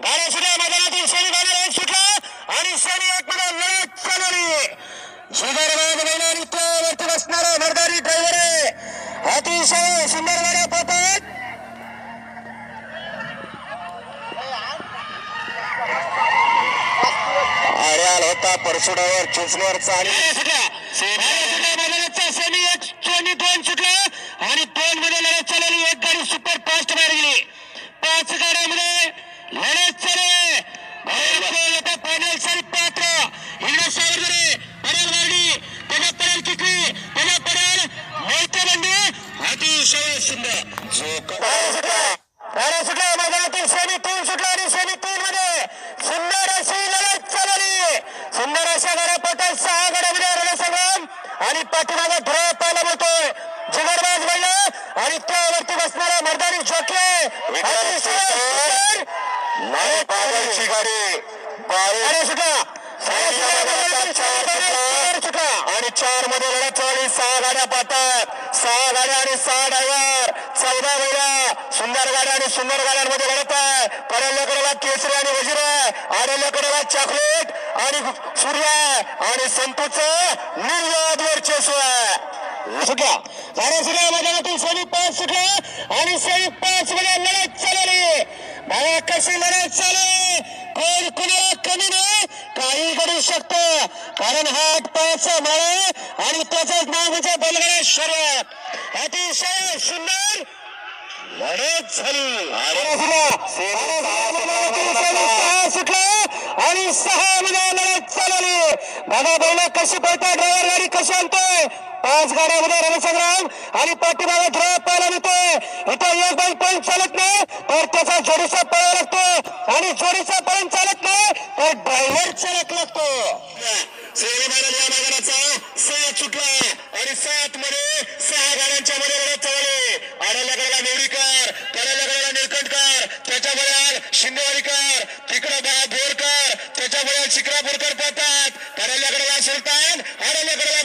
गाड्या सुद्धा मैदानातील सेमी फायनल सुटला आणि सेमी एक मध्ये लढत चालवली. शिखरबाज महिला आणि वरती बसणारा मर्दारी ड्रायव्हर आहे. अतिशय सुंदर गाड्या पळतात. आर्याल होता परसुडावर चिंचणीवरचा आणि मैदानाचा सेमी एक सेमी दोन सुटला आणि दोन मध्ये लढत चालवली. एक गाडी सुपर फास्ट बाहेर गेली. 5 गाड्यांमध्ये लढत चालू. फायनल साठी पात्र हिंगणा सावरगडे पडेल गाडी त्याला पडेल किकली त्याला पडेल मोठे बंडू. अतिशय सुंदर जो गाड्या सुटला. मैदानातील सेमी 3 सुटला आणि सेमी 3 मध्ये सुंदर अशी लढत चालवली. सुंदर अशा गाड्या पळतात. 6 गाड्यामध्ये रणसंग्राम आणि पाठीमागे ध्रुव पाहायला मिळतोय. जिगरबाज महिला आणि त्यावरती बसणारा मर्दानी जॉकी. पागलची गाडी सुटला आणि 4 मध्ये लढत चालली. 6 गाड्या पाहतात. 6 गाड्या आणि 6 ड्रायव्हर 14 महिला. सुंदर गाड्या आणि सुंदर गाड्यांमध्ये लढत आहे. पडल्याकडेला केसरी आणि वजीर आहे. आडल्याकडेला चॉकलेट आणि सूर्य आहे आणि संतूचं निर्याद वर्चस्व आहे. सुटला गाड्या सुटल्या. मैदानातील सेमी 5 सुटला आणि सेमी 5 मध्ये लढत चालवली. बघा कशी लढत चालू. कोण कुणाला कमी नाही काही करू शकतो कारण हात पायाचा माळा आणि त्याचंच नाव म्हणजे बैलगाडा शर्यत. अतिशय सुंदर लढत झाली. सुटला आणि 6 मध्ये लढत चालवली. बघा बैल कशी पळतात. ड्रायव्हर गाडी कशी आणतोय. 5 गाड्यामध्ये रणसंग्राम आणि पाठीमागे ध्रुव पाहायला मिळतोय. इथं एक बैल पण चालत नाही तर त्याचा जोडीचा पळावा लागतो आणि जोडीचा पण चालत नाही तर ड्रायव्हर चालत लागतो. सेमी फायनल या मैदानाचा 7 सुटला आणि 7 मध्ये 6 गाड्यांच्या मध्ये लढत चालली. आडल्याकडेला नेवरीकर कडेल्याकडेला निळकंठकर त्याच्या बळ्याल शिंदेवाडीकर तिकडं बोरकर त्याच्या बळ्याल शिक्रापूरकर पळतात. कडेल्याकडेला सुलतान आडल्याकडेला